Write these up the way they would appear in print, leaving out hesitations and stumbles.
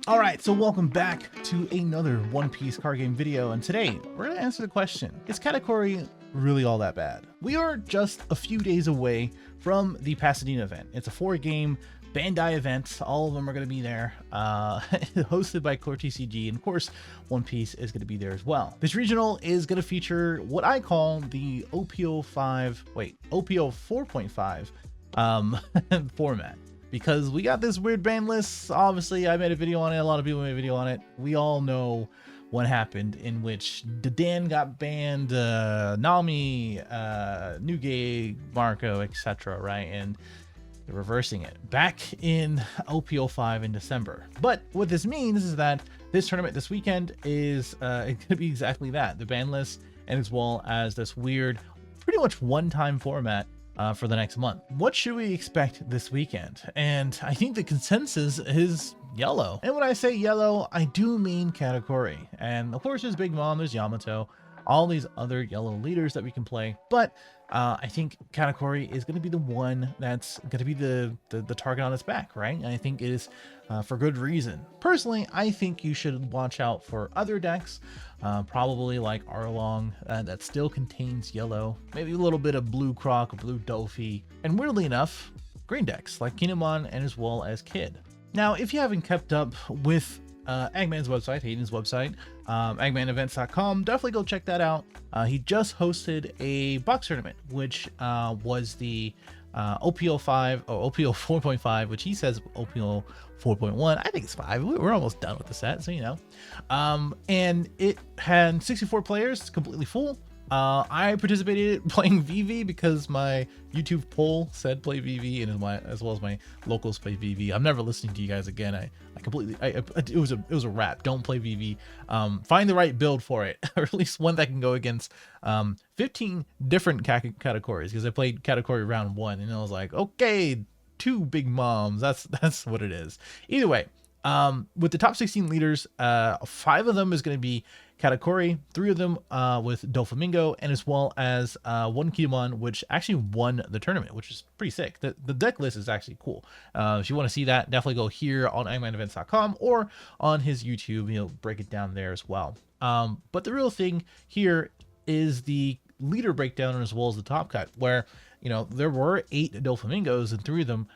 All right, so welcome back to another One Piece card game video, and today we're gonna answer the question, is Katakuri really all that bad? We are just a few days away from the Pasadena event. It's a 4-game Bandai event. All of them are going to be there, hosted by Core TCG, and of course One Piece is going to be there as well. This regional is going to feature what I call the OPO 4.5 format, because we got this weird ban list. Obviously I made a video on it, a lot of people made a video on it. We all know what happened, in which Dan got banned, Nami, Nuge, Marco, etc., right? And they're reversing it back in OPO 5 in December. But what this means is that this tournament this weekend is going to be exactly that, the ban list, and as well as this weird, pretty much one-time format for the next month. What should we expect this weekend? And I think the consensus is yellow. And when I say yellow, I do mean Katakuri. And of course there's Big Mom, there's Yamato, all these other yellow leaders that we can play. But I think Katakuri is going to be the one that's going to be the target on its back, right? And I think it is for good reason. Personally, I think you should watch out for other decks, probably like Arlong, that still contains yellow, maybe a little bit of blue Croc or blue Dofi, and weirdly enough, green decks like Kinemon and as well as Kid. Now, if you haven't kept up with Eggman's website, Hayden's website, eggmanevents.com, definitely go check that out. He just hosted a box tournament, which was the OPO 5 or OPO 4.5, which he says OPO 4.1. I think it's 5. We're almost done with the set, so you know. And it had 64 players, completely full. I participated playing VV because my YouTube poll said play VV, and as well as my locals play VV. I'm never listening to you guys again. It was a wrap. Don't play VV. Find the right build for it, or at least one that can go against 15 different categories, because I played category round 1 and I was like, okay, 2 Big Moms. That's what it is. Either way, with the top 16 leaders, 5 of them is going to be Katakuri, 3 of them with Doflamingo, and as well as 1 Kinemon, which actually won the tournament, which is pretty sick. The deck list is actually cool. If you want to see that, definitely go here on eggmanevents.com or on his YouTube. He'll break it down there as well. But the real thing here is the leader breakdown as well as the top cut, where there were 8 Doflamingos and 3 of them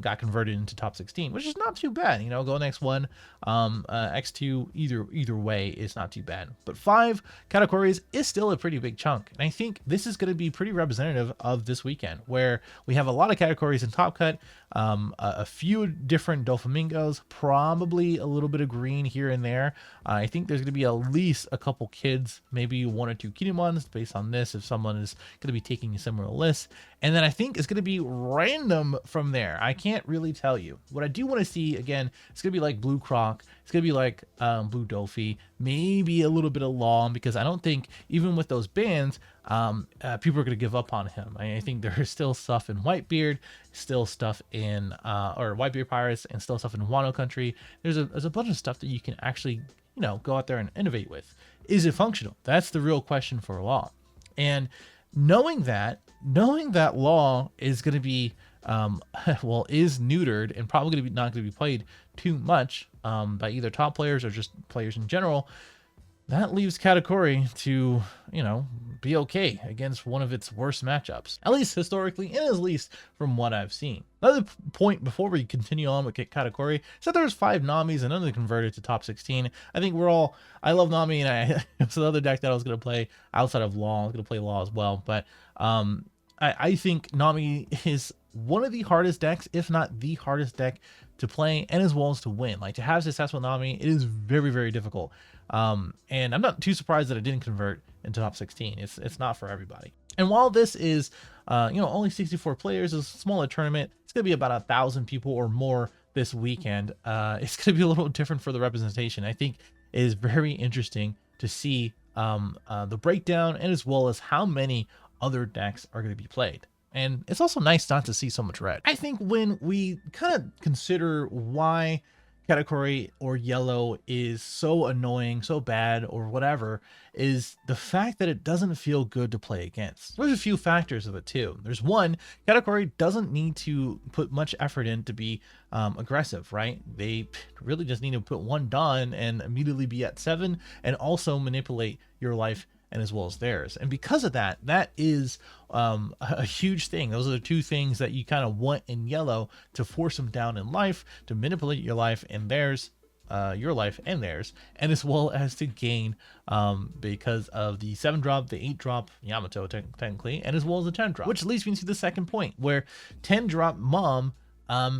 got converted into top 16, which is not too bad. Go next one, X2, either way is not too bad. But 5 categories is still a pretty big chunk, and I think this is going to be pretty representative of this weekend, where we have a lot of categories in top cut, a few different Doflamingos, probably a little bit of green here and there. I think there's going to be at least a couple kids, maybe 1 or 2 Kinemons based on this, if someone is going to be taking a similar list. And then I think it's going to be random from there. I can't really tell you. What I do want to see, again, it's going to be like Blue Croc. It's going to be like Blue Dofi, maybe a little bit of Long, because I don't think, even with those bans, people are going to give up on him. I think there's still stuff in Whitebeard, still stuff in, or Whitebeard Pirates, and still stuff in Wano Country. There's a bunch of stuff that you can actually, go out there and innovate with. Is it functional? That's the real question for Law. And knowing that Law is going to be is neutered and probably going to be not going to be played too much by either top players or just players in general, that leaves Katakuri to be okay against one of its worst matchups, at least historically, and at least from what I've seen. Another point before we continue on with Katakuri is that there's 5 Namis and none of them converted to top 16. I think I love Nami, and it's another deck that I was going to play outside of Law. I was going to play Law as well, but I think Nami is one of the hardest decks, if not the hardest deck to play, and as well as to win. Like, to have success with Nami, it is very, very difficult. And I'm not too surprised that it didn't convert into top 16. It's not for everybody. And while this is, only 64 players, it's a smaller tournament, it's going to be about 1,000 people or more this weekend. It's going to be a little different for the representation. I think it is very interesting to see the breakdown, and as well as how many other decks are going to be played. And it's also nice not to see so much red. I think when we kind of consider why Katakuri or yellow is so annoying, so bad, or whatever, is the fact that it doesn't feel good to play against. There's a few factors of it too. There's one, Katakuri doesn't need to put much effort in to be aggressive, right? They really just need to put one Dawn and immediately be at 7 and also manipulate your life and as well as theirs. And because of that, that is a huge thing. Those are the two things that you kind of want in yellow to force them down in life, to manipulate your life and theirs, your life and theirs, and as well as to gain because of the 7 drop, the 8 drop Yamato technically, and as well as the 10 drop, which leads me to the second point where 10 drop mom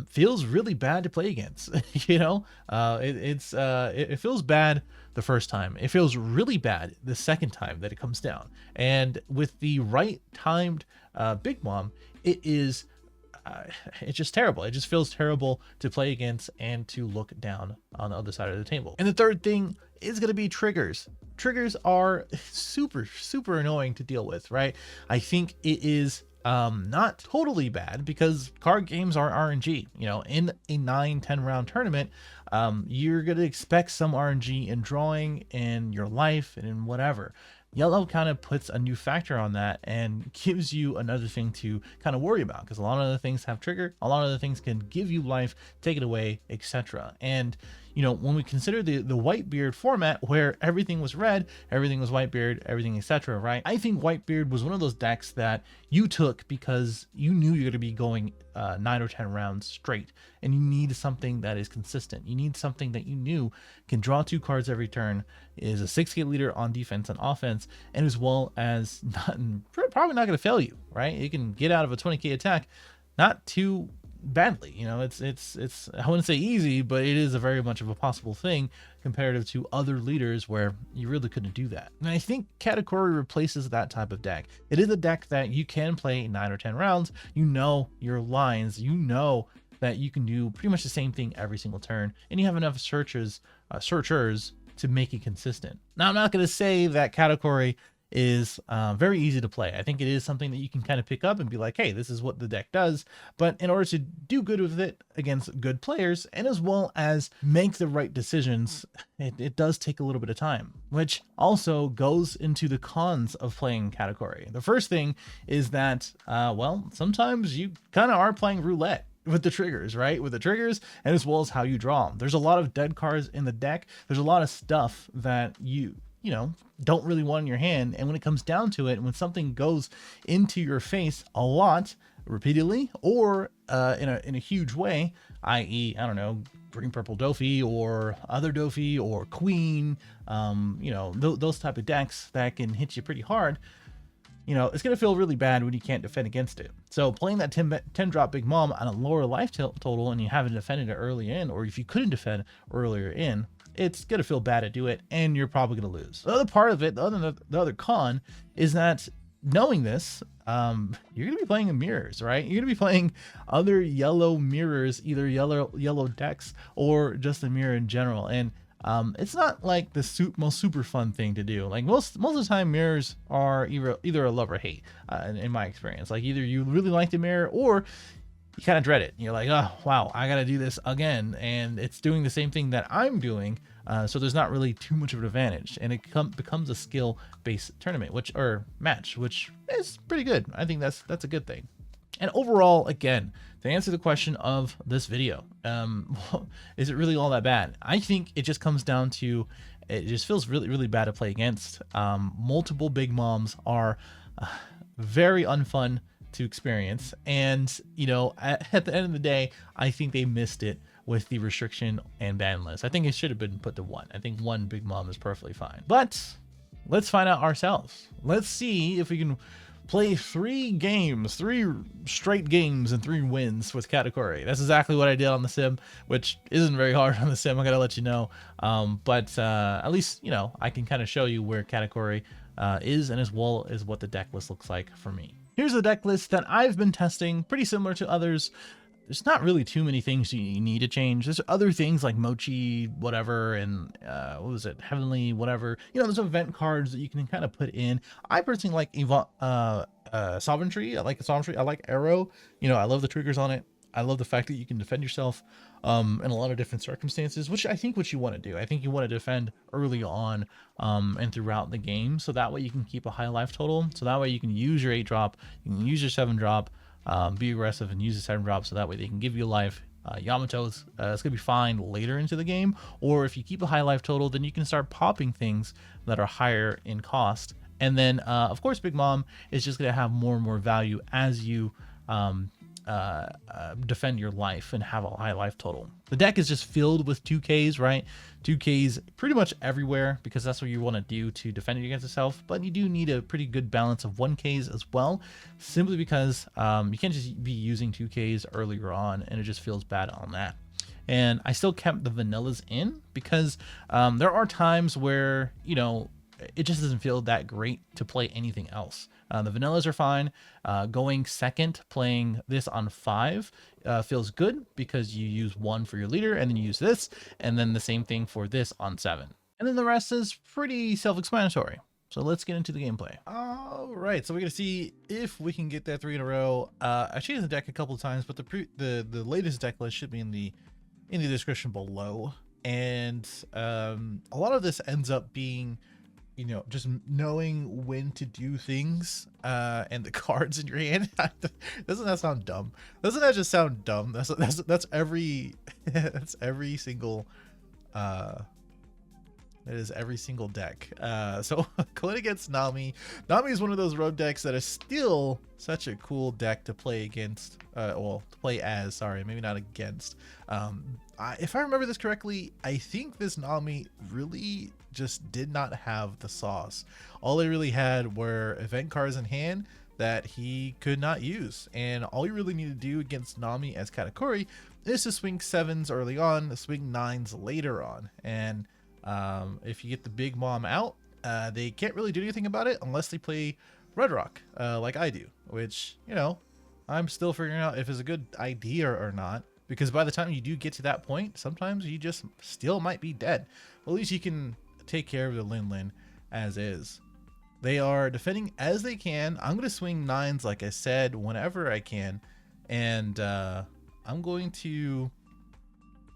feels really bad to play against. You know, it feels bad the first time. It feels really bad the second time that it comes down. And with the right timed Big Mom, it is it's just terrible. It just feels terrible to play against and to look down on the other side of the table. And the third thing is going to be triggers. Triggers are super annoying to deal with, right? I think it is not totally bad because card games are RNG. You know, in a 9-10 round tournament, you're gonna expect some RNG in drawing, in your life, and in whatever. Yellow kind of puts a new factor on that and gives you another thing to kind of worry about, because a lot of the things have trigger, a lot of the things can give you life, take it away, etc. And you know, when we consider the Whitebeard format where everything was red, everything was Whitebeard, everything etc, right? I think Whitebeard was one of those decks that you took because you knew you're going to be going 9 or 10 rounds straight, and you need something that is consistent. You need something that you knew can draw 2 cards every turn, is a 6k leader on defense and offense, and as well as probably not going to fail you, right? You can get out of a 20k attack not too badly. You know, it's I wouldn't say easy, but it is a very much of a possible thing comparative to other leaders where you really couldn't do that. And I think Katakuri replaces that type of deck. It is a deck that you can play 9 or 10 rounds. You know your lines, you know that you can do pretty much the same thing every single turn, and you have enough searchers to make it consistent. Now, I'm not going to say that Katakuri is very easy to play. I think it is something that you can kind of pick up and be like, hey, this is what the deck does. But in order to do good with it against good players, and as well as make the right decisions, it does take a little bit of time, which also goes into the cons of playing Katakuri. The first thing is that, well, sometimes you kind of are playing roulette with the triggers, right? With the triggers and as well as how you draw them. There's a lot of dead cards in the deck. There's a lot of stuff that you know, don't really want in your hand. And when it comes down to it, when something goes into your face a lot, repeatedly, or in a huge way, i.e., I don't know, green purple Dofi or other Dofi or Queen, you know, those type of decks that can hit you pretty hard, you know, it's going to feel really bad when you can't defend against it. So playing that 10 drop Big Mom on a lower life total and you haven't defended it early in, or if you couldn't defend earlier in, it's going to feel bad to do it, and you're probably going to lose. The other part of it, the other con, is that knowing this, you're going to be playing in mirrors, right? You're going to be playing other yellow mirrors, either yellow decks or just a mirror in general. And it's not like the most super fun thing to do. Like most of the time, mirrors are either a love or hate, in my experience. Like either you really like the mirror or you kind of dread it. You're like, oh, wow, I got to do this again. And it's doing the same thing that I'm doing. So there's not really too much of an advantage. And it becomes a skill-based tournament, or match, which is pretty good. I think that's a good thing. And overall, again, to answer the question of this video, is it really all that bad? I think it just comes down to, it just feels really bad to play against. Multiple Big Moms are very unfun to experience, and you know, at the end of the day, I think they missed it with the restriction and ban list. I think it should have been put to 1. I think 1 Big Mom is perfectly fine. But let's find out ourselves. Let's see if we can play 3 straight games and 3 wins with Katakuri. That's exactly what I did on the sim, which isn't very hard on the sim, I gotta let you know. But at least, you know, I can kind of show you where Katakuri is, and as well as what the deck list looks like for me. Here's the deck list that I've been testing, pretty similar to others. There's not really too many things you need to change. There's other things like Mochi, whatever, and what was it, Heavenly, whatever. You know, there's event cards that you can kind of put in. I personally like Sovereignty. I like Sovereignty. I like Arrow. You know, I love the triggers on it. I love the fact that you can defend yourself in a lot of different circumstances, which I think what you want to do. I think you want to defend early on and throughout the game, so that way you can keep a high life total. So that way you can use your 8 drop, you can use your 7 drop, be aggressive and use the 7 drop, so that way they can give you life. Yamato's it's gonna be fine later into the game, or if you keep a high life total, then you can start popping things that are higher in cost. And then of course Big Mom is just gonna have more and more value as you defend your life and have a high life total. The deck is just filled with 2Ks, right? 2Ks pretty much everywhere, because that's what you want to do to defend it against yourself. But you do need a pretty good balance of 1Ks as well, simply because you can't just be using 2Ks earlier on, and it just feels bad on that. And I still kept the vanillas in because there are times where, you know, it just doesn't feel that great to play anything else. The vanillas are fine. Going second, playing this on 5 feels good because you use 1 for your leader, and then you use this, and then the same thing for this on 7. And then the rest is pretty self-explanatory. So let's get into the gameplay. All right, so we're gonna see if we can get that 3 in a row. I changed the deck a couple of times, but the latest deck list should be in the description below. And a lot of this ends up being, you know, just knowing when to do things and the cards in your hand. Doesn't that sound dumb? Doesn't that just sound dumb? That's every that's every single that is every single deck. So going against Nami. Nami is one of those road decks that is still such a cool deck to play against. Well, to play as, sorry, maybe not against. If I remember this correctly, I think this Nami really just did not have the sauce. All he really had were event cards in hand that he could not use, and all you really need to do against Nami as Katakuri is to swing 7s early on, swing 9s later on. And if you get the Big Mom out, they can't really do anything about it unless they play Red Rock like I do, which, you know, I'm still figuring out if it's a good idea or not, because by the time you do get to that point, sometimes you just still might be dead. At least you can take care of the Lin Lin as is. They are defending as they can. I'm going to swing 9s, like I said, whenever I can. And I'm going to,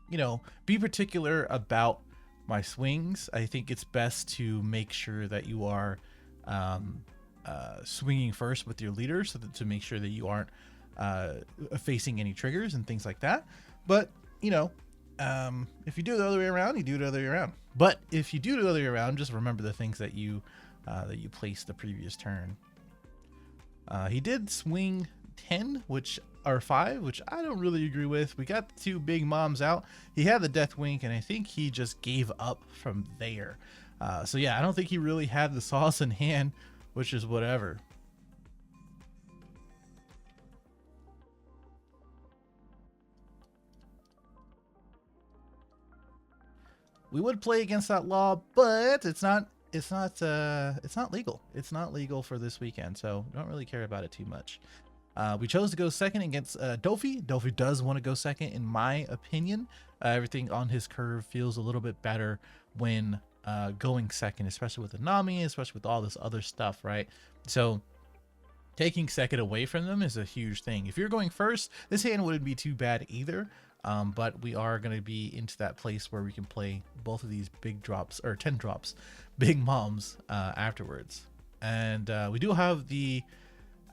you know, be particular about my swings. I think it's best to make sure that you are swinging first with your leader, so that to make sure that you aren't facing any triggers and things like that. But, you know, if you do it the other way around, you do it the other way around. But if you do it the other way around, just remember the things that you placed the previous turn. He did swing 10, which are 5, which I don't really agree with. We got the 2 Big Moms out. He had the Death Wink, and I think he just gave up from there. So yeah, I don't think he really had the sauce in hand, which is whatever. We would play against that law, but it's not legal. It's not legal for this weekend, so don't really care about it too much. We chose to go second against Dofi. Dofi does want to go second, in my opinion. Everything on his curve feels a little bit better when going second, especially with the Nami, especially with all this other stuff, right? So taking second away from them is a huge thing. If you're going first, this hand wouldn't be too bad either. But we are going to be into that place where we can play both of these big drops, or 10 drops, Big Moms afterwards. And we do have the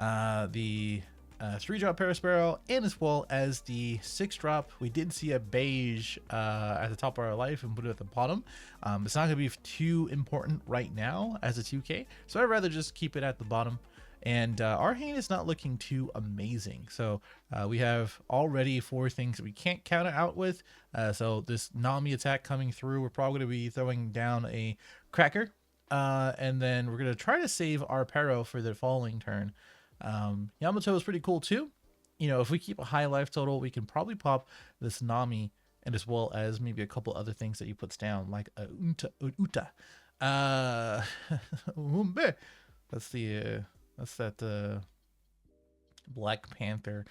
3-drop Parasparrow, and as well as the 6-drop. We did see a beige at the top of our life and put it at the bottom. It's not going to be too important right now as a 2K, so I'd rather just keep it at the bottom. And our hand is not looking too amazing. So we have already 4 things that we can't counter out with. So this Nami attack coming through, we're probably going to be throwing down a Cracker. And then we're going to try to save our Pero for the following turn. Yamato is pretty cool too. You know, if we keep a high life total, we can probably pop this Nami, and as well as maybe a couple other things that he puts down, like a Uta. Umbe. That's that Black Panther.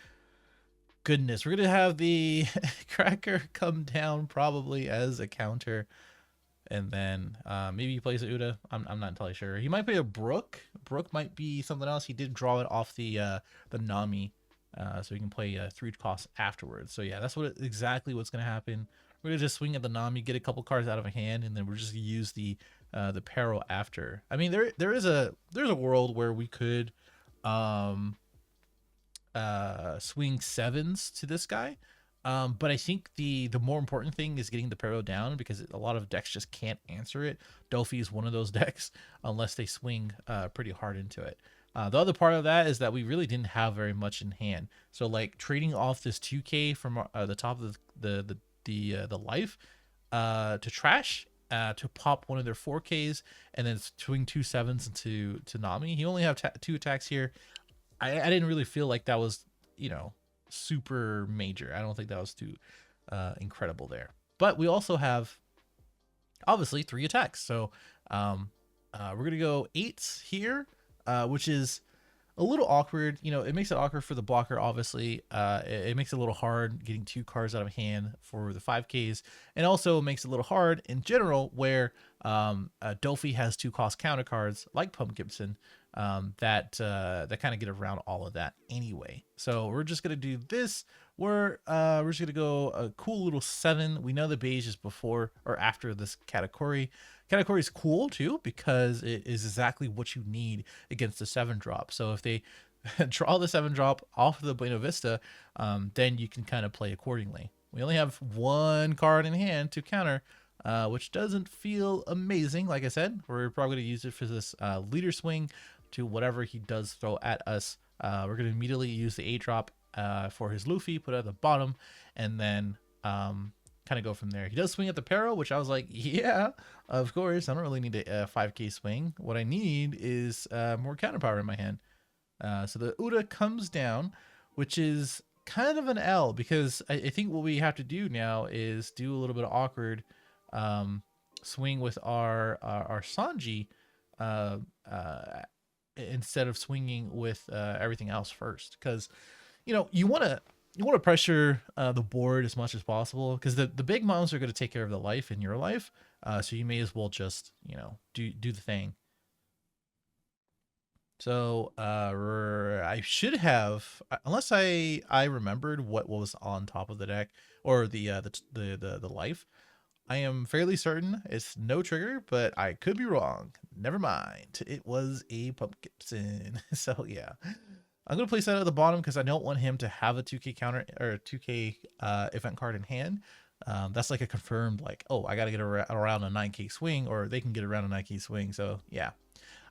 Goodness, we're gonna have the Cracker come down probably as a counter, and then maybe he plays a Uta. I'm not entirely sure. He might play a Brook. Brook might be something else. He did draw it off the Nami so he can play 3 costs afterwards. So yeah, that's exactly what's gonna happen. We're gonna just swing at the Nami, get a couple cards out of a hand, and then we're just gonna use the peril after. I mean, there's a world where we could um swing 7s to this guy, but I think the more important thing is getting the peril down, because a lot of decks just can't answer it. Dofi is one of those decks unless they swing pretty hard into it. The other part of that is that we really didn't have very much in hand, so like trading off this 2k from the top of the life to trash, to pop one of their 4Ks and then swing 2 7s into Nami. He only have 2 attacks here. I didn't really feel like that was, super major. I don't think that was too incredible there. But we also have obviously 3 attacks. So we're going to go 8s here, which is a little awkward. It makes it awkward for the blocker, obviously. It makes it a little hard getting 2 cards out of hand for the 5Ks, and also makes it a little hard in general where Dofi has 2 cost counter cards like Pump Gibson that kind of get around all of that anyway. So we're just gonna do this. We're just gonna go a cool little 7. We know the beige is before or after this Katakuri. Katakuri is cool too because it is exactly what you need against the 7 drop. So if they draw the 7 drop off of the Buena Vista, then you can kind of play accordingly. We only have 1 card in hand to counter, which doesn't feel amazing. Like I said, we're probably going to use it for this leader swing to whatever he does throw at us. We're going to immediately use the 8 drop for his Luffy, put it at the bottom, and then kind of go from there. He does swing at the Peril, which I was like, yeah, of course. I don't really need a 5k swing. What I need is more counter power in my hand. So the Uda comes down, which is kind of an L, because I think what we have to do now is do a little bit of awkward swing with our Sanji instead of swinging with everything else first, because you want to pressure the board as much as possible, because the big moms are going to take care of the life in your life, so you may as well just do the thing. So I should have, unless I remembered what was on top of the deck or the life. I am fairly certain it's no trigger, but I could be wrong. Never mind. It was a Pumpkin. So yeah, I'm gonna place that at the bottom because I don't want him to have a 2k counter or 2k event card in hand. That's like a confirmed, like, oh, I gotta get around a 9k swing, or they can get around a 9k swing. So yeah,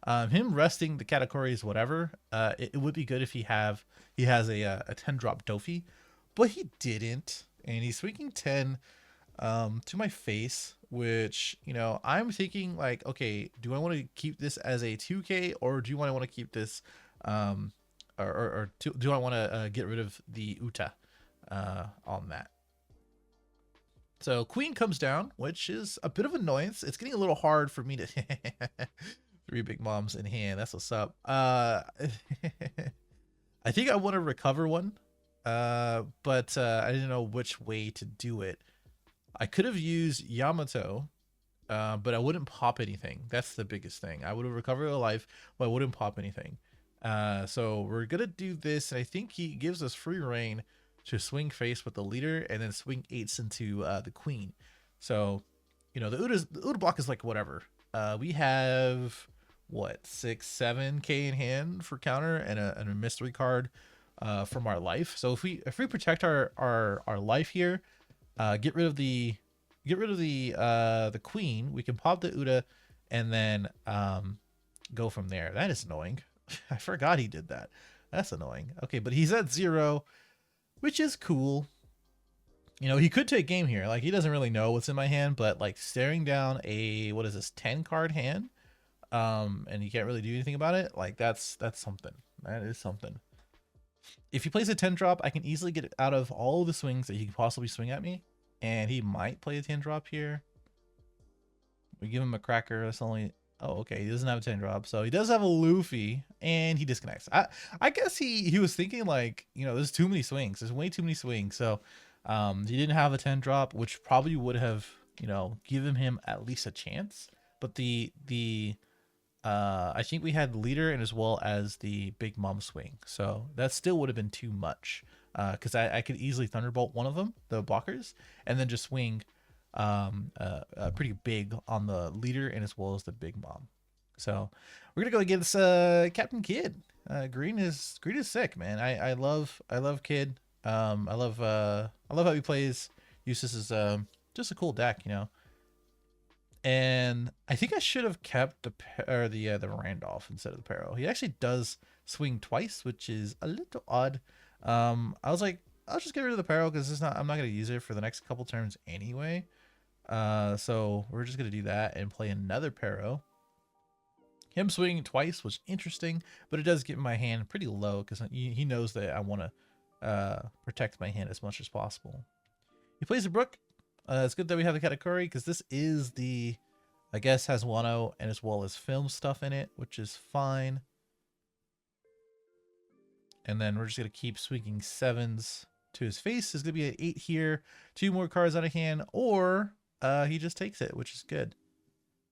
him resting the categories, whatever. It would be good if he has a 10 drop Dofi, but he didn't, and he's swinging 10 to my face, which I'm thinking like, okay, do I want to keep this as a 2k, or do I want to keep this do I want to get rid of the Uta on that? So Queen comes down, which is a bit of annoyance. It's getting a little hard for me to 3 big moms in hand. That's what's up. I think I want to recover one, but I didn't know which way to do it. I could have used Yamato, but I wouldn't pop anything. That's the biggest thing. I would have recovered a life, but I wouldn't pop anything. So we're gonna do this, and I think he gives us free reign to swing face with the leader and then swing 8s into the Queen. So the Uda block is like whatever. We have what, 6-7k in hand for counter, and a mystery card from our life. So if we protect our life here, get rid of the Queen, we can pop the Uda and then go from there. That is annoying. I forgot he did that. That's annoying. Okay, but he's at 0, which is cool. He could take game here. Like, he doesn't really know what's in my hand, but like staring down a, what is this, 10 card hand, and he can't really do anything about it. Like, that's something. That is something. If he plays a 10 drop, I can easily get out of all the swings that he could possibly swing at me, and he might play a 10 drop here. We give him a cracker. That's only, oh, okay, he doesn't have a 10 drop, so he does have a Luffy, and he disconnects. I guess he was thinking like, there's too many swings. There's way too many swings. So he didn't have a 10 drop, which probably would have given him at least a chance. But the I think we had leader and as well as the big mom swing. So that still would have been too much. Because I could easily thunderbolt one of them, the blockers, and then just swing pretty big on the leader and as well as the big mom. So we're gonna go against Captain Kid. Green is sick, man. I love Kid. I love how he plays. Eustace is just a cool deck, you know. And I think I should have kept the Randolph instead of the Peril. He actually does swing twice, which is a little odd. I was like, I'll just get rid of the Peril because I'm not gonna use it for the next couple turns anyway. So we're just gonna do that and play another Peril. Him swinging twice was interesting, but it does get my hand pretty low because he knows that I want to protect my hand as much as possible. He plays a Brook. It's good that we have the Katakuri because this is the, I guess, has 1-0 and as well as film stuff in it, which is fine. And then we're just going to keep swinging 7s to his face. There's going to be an 8 here, 2 more cards out of hand, or he just takes it, which is good.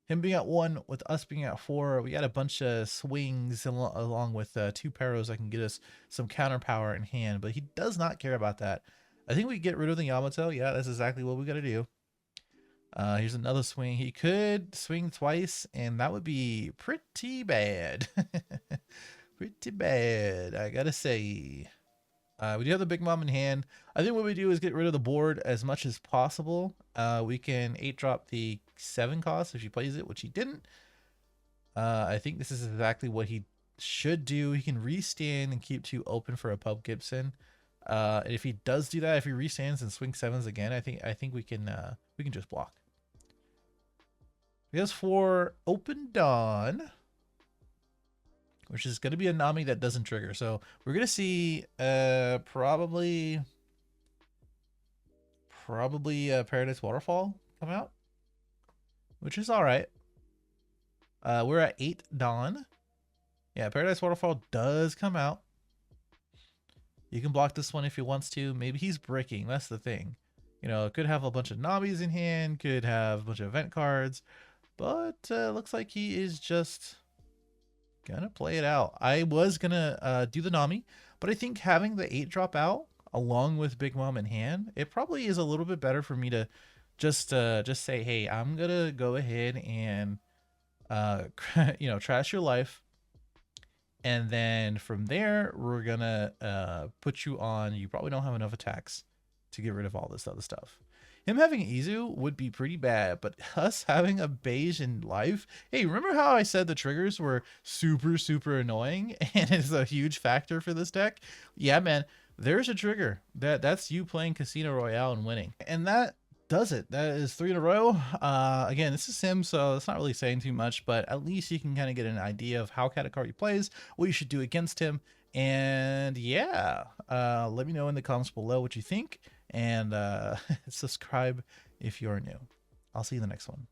Him being at 1 with us being at 4, we got a bunch of swings along with 2 Paros that can get us some counter power in hand, but he does not care about that. I think we get rid of the Yamato. Yeah, that's exactly what we got to do. Here's another swing. He could swing twice, and that would be pretty bad. Pretty bad, I gotta say. We do have the big mom in hand. I think what we do is get rid of the board as much as possible. We can 8-drop the 7 cost if he plays it, which he didn't. I think this is exactly what he should do. He can restand and keep 2 open for a Pub Gibson. And if he does do that, if he restands and swings 7s again, I think we can just block. He has 4 Open Dawn, which is going to be a Nami that doesn't trigger. So we're going to see probably Paradise Waterfall come out, which is all right. We're at 8 Dawn. Yeah, Paradise Waterfall does come out. You can block this one if he wants to. Maybe he's bricking. That's the thing. You know, could have a bunch of Namis in hand, could have a bunch of event cards, but looks like he is just gonna play it out. I was gonna do the Nami, but I think having the 8-drop out along with Big Mom in hand, it probably is a little bit better for me to just say, hey, I'm gonna go ahead and you know, trash your life. And then from there, we're gonna put you on. You probably don't have enough attacks to get rid of all this other stuff. Him having Izu would be pretty bad, but us having a beige in life. Hey, remember how I said the triggers were super, super annoying and it's a huge factor for this deck? Yeah, man, there's a trigger. That's you playing Casino Royale and winning. And that does it. That is 3 in a row. Again, this is Sim, so it's not really saying too much, but at least you can kind of get an idea of how Katakuri plays, what you should do against him. And yeah, let me know in the comments below what you think, and subscribe if you're new. I'll see you in the next one.